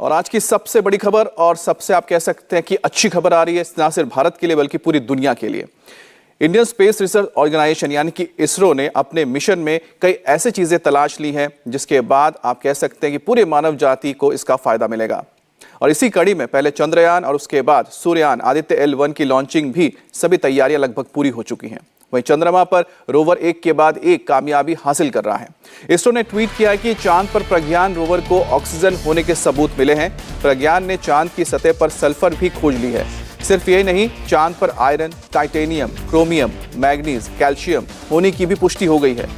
और आज की सबसे बड़ी खबर और सबसे आप कह सकते हैं कि अच्छी खबर आ रही है, ना सिर्फ भारत के लिए बल्कि पूरी दुनिया के लिए। इंडियन स्पेस रिसर्च ऑर्गेनाइजेशन यानी कि इसरो ने अपने मिशन में कई ऐसी चीजें तलाश ली हैं जिसके बाद आप कह सकते हैं कि पूरे मानव जाति को इसका फायदा मिलेगा। और इसी कड़ी में पहले चंद्रयान और उसके बाद सूर्ययान आदित्य L1 की लॉन्चिंग भी सभी तैयारियां लगभग पूरी हो चुकी हैं। वहीं चंद्रमा पर रोवर एक के बाद एक कामयाबी हासिल कर रहा है। इसरो ने ट्वीट किया कि चांद पर प्रज्ञान रोवर को ऑक्सीजन होने के सबूत मिले हैं। प्रज्ञान ने चांद की सतह पर सल्फर भी खोज ली है। सिर्फ यही नहीं, चांद पर iron, titanium, chromium, manganese, calcium होने की भी पुष्टि हो गई है।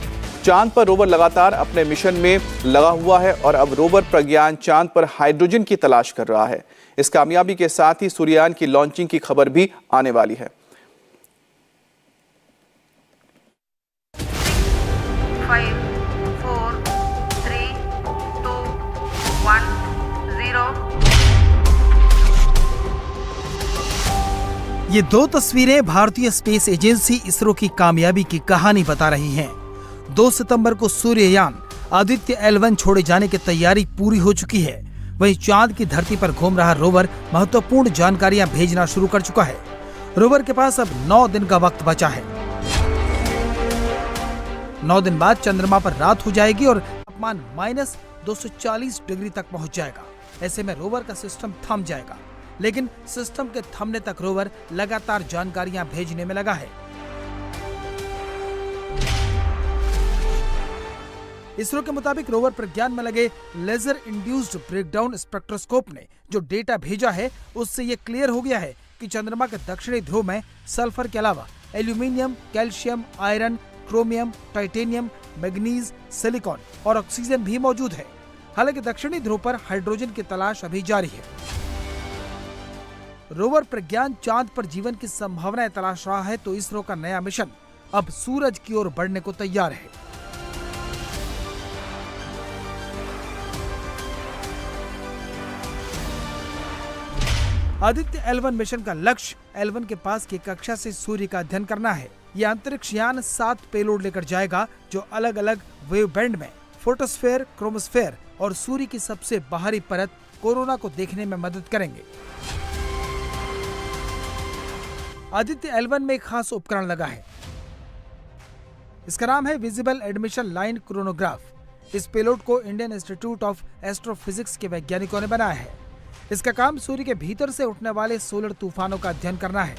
चांद पर रोवर लगातार अपने मिशन में लगा हुआ है और अब रोवर प्रज्ञान चांद पर हाइड्रोजन की तलाश कर रहा है। इस कामयाबी के साथ ही सूर्ययान की लॉन्चिंग की खबर भी आने वाली है। 5, 4, 3, 2, 1, 0। ये दो तस्वीरें भारतीय स्पेस एजेंसी इसरो की कामयाबी की कहानी बता रही हैं। 2 सितंबर को सूर्ययान आदित्य L1 छोड़े जाने की तैयारी पूरी हो चुकी है। वहीं चांद की धरती पर घूम रहा रोवर महत्वपूर्ण जानकारियां भेजना शुरू कर चुका है। रोवर के पास अब 9 दिन का वक्त बचा है। 9 दिन बाद चंद्रमा पर रात हो जाएगी और तापमान -240 डिग्री तक पहुंच जाएगा। ऐसे में रोवर का सिस्टम थम जाएगा, लेकिन सिस्टम के थमने तक रोवर लगातार जानकारियां भेजने में लगा है। इसरो के मुताबिक रोवर प्रज्ञान में लगे लेजर इंड्यूस्ड ब्रेकडाउन स्पेक्ट्रोस्कोप ने जो डेटा भेजा है उससे ये क्लियर हो गया है कि चंद्रमा के दक्षिणी ध्रुव में सल्फर के अलावा aluminium, calcium, iron, chromium, titanium, manganese, silicon और ऑक्सीजन भी मौजूद है। हालांकि दक्षिणी ध्रुव पर हाइड्रोजन की तलाश अभी जारी है। रोवर प्रज्ञान चांद पर जीवन की संभावनाएं तलाश रहा है तो इसरो का नया मिशन अब सूरज की ओर बढ़ने को तैयार है। आदित्य L1 मिशन का लक्ष्य L1 के पास की कक्षा से सूर्य का अध्ययन करना है। यह अंतरिक्ष यान 7 पेलोड लेकर जाएगा जो अलग अलग वेव बैंड में फोटोस्फेयर, क्रोमोस्फेयर और सूर्य की सबसे बाहरी परत कोरोना को देखने में मदद करेंगे। आदित्य L1 में एक खास उपकरण लगा है। इसका नाम है विजिबल एडमिशन लाइन क्रोनोग्राफ। इस पेलोड को इंडियन इंस्टीट्यूट ऑफ एस्ट्रोफिजिक्स के वैज्ञानिकों ने बनाया है। इसका काम सूर्य के भीतर से उठने वाले सोलर तूफानों का अध्ययन करना है।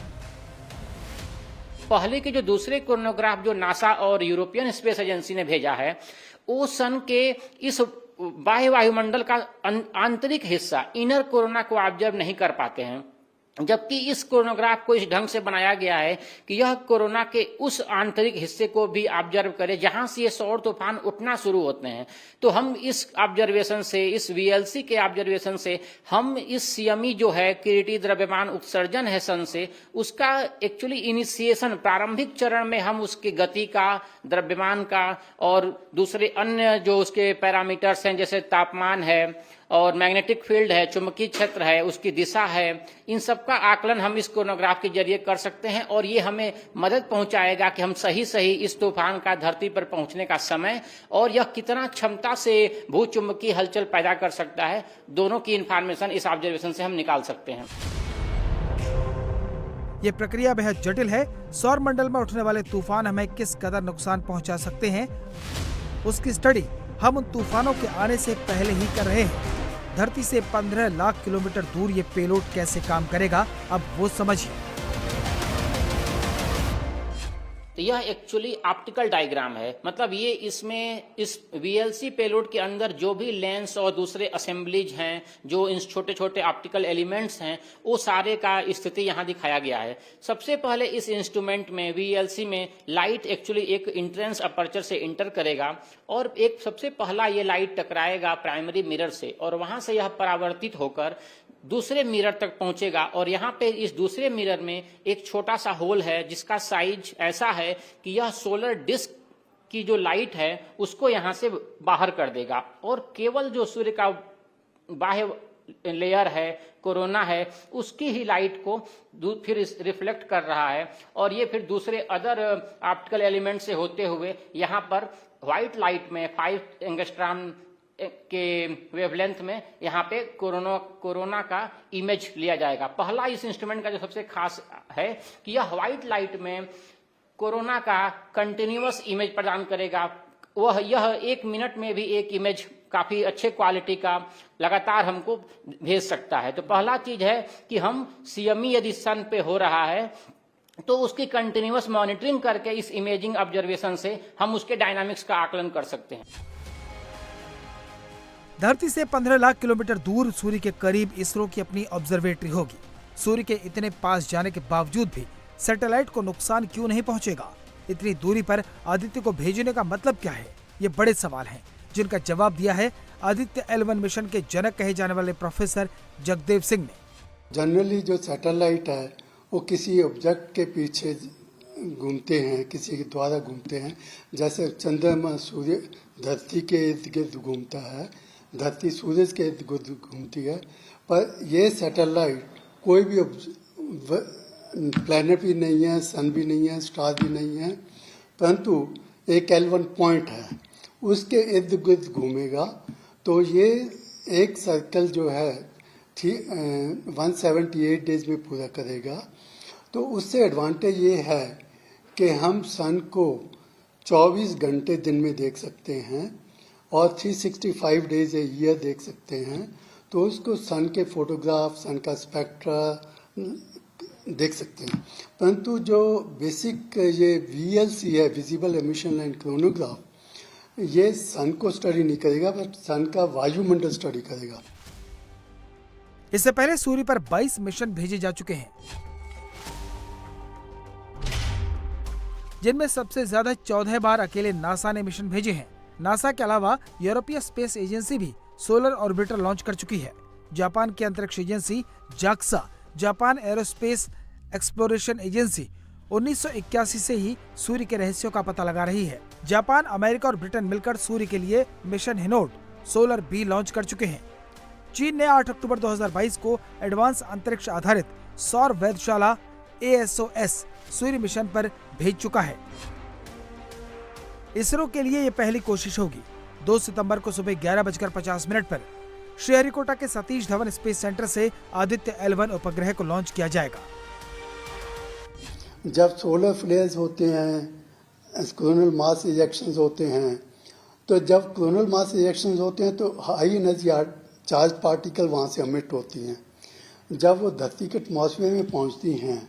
पहले के जो दूसरे क्रोनोग्राफ जो नासा और यूरोपियन स्पेस एजेंसी ने भेजा है, वो सन के इस बाह्य वायुमंडल का आंतरिक हिस्सा इनर कोरोना को ऑब्जर्व नहीं कर पाते हैं, जबकि इस कोरोनोग्राफ को इस ढंग से बनाया गया है कि यह कोरोना के उस आंतरिक हिस्से को भी ऑब्जर्व करे जहां से ये सौर तूफान उठना शुरू होते हैं। तो हम इस ऑब्जर्वेशन से, इस VLC के ऑब्जर्वेशन से हम इस CME जो है किरीटी द्रव्यमान उत्सर्जन है सन से, उसका एक्चुअली इनिशिएशन प्रारंभिक चरण में हम उसकी गति का, द्रव्यमान का और दूसरे अन्य जो उसके पैरामीटर्स हैं जैसे तापमान है और मैग्नेटिक फील्ड है, चुंबकीय क्षेत्र है, उसकी दिशा है, इन सब का आकलन हम इस क्रोनोग्राफ के जरिए कर सकते हैं और ये हमें मदद पहुंचाएगा कि हम सही सही इस तूफान का धरती पर पहुंचने का समय और यह कितना क्षमता से भूचुंबकीय हलचल पैदा कर सकता है, दोनों की इंफॉर्मेशन इस ऑब्जर्वेशन से हम निकाल सकते हैं। ये प्रक्रिया बेहद जटिल है। सौर मंडल में उठने वाले तूफान हमें किस कदर नुकसान पहुंचा सकते हैं, उसकी स्टडी हम उन तूफानों के आने से पहले ही कर रहे हैं। धरती से 15 लाख किलोमीटर दूर ये पेलोड कैसे काम करेगा, अब वो समझिए। तो यह एक्चुअली ऑप्टिकल डायग्राम है, मतलब ये इसमें इस VLC पेलोड के अंदर जो भी लेंस और दूसरे असेंबलीज हैं, जो इन छोटे छोटे ऑप्टिकल एलिमेंट्स हैं, वो सारे का स्थिति यहाँ दिखाया गया है। सबसे पहले इस इंस्ट्रूमेंट में VLC में लाइट एक्चुअली एक इंट्रेंस अपर्चर से इंटर करेगा और एक सबसे पहला ये लाइट टकराएगा प्राइमरी मिरर से और वहां से यह परावर्तित होकर दूसरे मिरर तक पहुंचेगा और यहाँ पे इस दूसरे मिरर में एक छोटा सा होल है जिसका साइज ऐसा है कि यह सोलर डिस्क की जो लाइट है उसको यहाँ से बाहर कर देगा और केवल जो सूर्य का बाह्य लेयर है, कोरोना है, उसकी ही लाइट को फिर रिफ्लेक्ट कर रहा है और ये फिर दूसरे अदर ऑप्टिकल एलिमेंट से होते हुए यहाँ पर व्हाइट लाइट में 5 एंगस्ट्रॉम के वेवलेंथ में यहाँ पे कोरोना का इमेज लिया जाएगा। पहला इस इंस्ट्रूमेंट का जो सबसे खास है कि यह व्हाइट लाइट में कोरोना का कंटिन्यूअस इमेज प्रदान करेगा। यह 1 मिनट में भी एक इमेज काफी अच्छे क्वालिटी का लगातार हमको भेज सकता है। तो पहला चीज है कि हम CME यदि सन पे हो रहा है तो उसकी कंटिन्यूअस मॉनिटरिंग करके इस इमेजिंग ऑब्जर्वेशन से हम उसके डायनामिक्स का आकलन कर सकते हैं। धरती से 15 लाख किलोमीटर दूर सूर्य के करीब इसरो की अपनी ऑब्जर्वेटरी होगी। सूर्य के इतने पास जाने के बावजूद भी सैटेलाइट को नुकसान क्यों नहीं पहुंचेगा? इतनी दूरी पर आदित्य को भेजने का मतलब क्या है? ये बड़े सवाल हैं, जिनका जवाब दिया है आदित्य L1 मिशन के जनक कहे जाने वाले प्रोफेसर जगदेव सिंह ने। जनरली जो सैटेलाइट है वो किसी ऑब्जेक्ट के पीछे घूमते हैं, किसी के द्वारा घूमते हैं। जैसे चंद्रमा सूर्य धरती के इर्द गिर्द घूमता है, धरती सूरज के इर्द गिर्द घूमती है। पर ये सैटेलाइट कोई भी प्लैनेट भी नहीं है, सन भी नहीं है, स्टार भी नहीं है, परंतु एक L1 पॉइंट है, उसके इर्द गिर्द घूमेगा। तो ये एक सर्कल जो है 178 डेज में पूरा करेगा। तो उससे एडवांटेज ये है कि हम सन को 24 घंटे दिन में देख सकते हैं और 365 डेज ए ईयर देख सकते हैं। तो उसको सन के फोटोग्राफ, सन का स्पेक्ट्रा देख सकते हैं। परंतु जो बेसिक ये VLC है, विजिबल एमिशन लाइन क्रोनोग्राफ, ये सन को स्टडी नहीं करेगा, बट सन का वायुमंडल स्टडी करेगा। इससे पहले सूर्य पर 22 मिशन भेजे जा चुके हैं, जिनमें सबसे ज्यादा 14 बार अकेले नासा ने मिशन भेजे हैं। नासा के अलावा यूरोपीय स्पेस एजेंसी भी सोलर ऑर्बिटर लॉन्च कर चुकी है। जापान की अंतरिक्ष agency JAXA, Japan aerospace exploration agency 1981 से ही सूर्य के रहस्यों का पता लगा रही है। जापान, अमेरिका और ब्रिटेन मिलकर सूर्य के लिए मिशन हिनोड सोलर B लॉन्च कर चुके हैं। चीन ने 8 अक्टूबर 2022 को एडवांस अंतरिक्ष आधारित सौर वेधशाला ASOS सूर्य मिशन पर भेज चुका है। इसरो के लिए ये पहली कोशिश होगी। 2 सितंबर को सुबह 11:50 पर श्रीहरिकोटा के सतीश धवन स्पेस सेंटर से आदित्य L1 उपग्रह को लॉन्च किया जाएगा। जब सोलर फ्लेयर्स होते हैं, कोरोनल मास इजेक्शंस होते हैं, तो जब कोरोनल मास इजेक्शंस होते हैं तो हाई एनर्जी चार्ज पार्टिकल वहाँ से अमिट होती हैं। जब वो धरती के एटमॉस्फेयर में पहुँचती हैं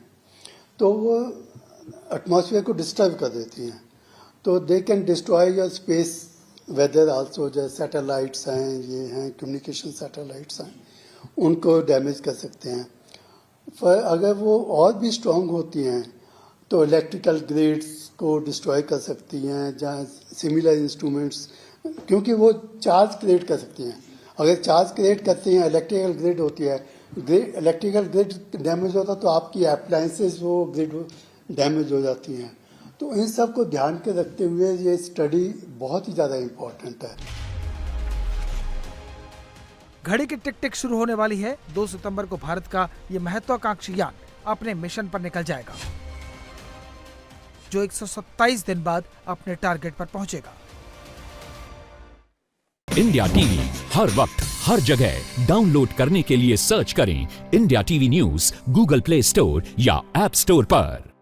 तो वो एटमॉस्फेयर को डिस्टर्ब कर देती हैं। तो they can destroy your space weather also. जैसे सैटेलाइट्स हैं, ये हैं कम्युनिकेशन सैटेलाइट्स हैं, उनको डैमेज कर सकते हैं। पर अगर वो और भी स्ट्रॉन्ग होती हैं तो इलेक्ट्रिकल ग्रिड्स को डिस्ट्रॉय कर सकती हैं, जहाँ सिमिलर इंस्ट्रूमेंट्स, क्योंकि वो चार्ज क्रिएट कर सकती हैं। अगर चार्ज क्रिएट करती हैं, इलेक्ट्रिकल ग्रिड होती है, इलेक्ट्रिकल ग्रिड डैमेज होता तो आपकी अप्लायंसेस वो ग्रिड डैमेज हो जाती हैं। तो इन सब को ध्यान के रखते हुए ये स्टडी बहुत ही ज़्यादा इम्पोर्टेंट है। घड़ी की टिक टिक शुरू होने वाली है। 2 सितंबर को भारत का ये महत्वाकांक्षी यान अपने मिशन पर निकल जाएगा, जो 127 दिन बाद अपने टारगेट पर पहुंचेगा। इंडिया टीवी हर वक्त हर जगह डाउनलोड करने के लिए सर्च करें India TV news Google play store या ऐप स्टोर पर।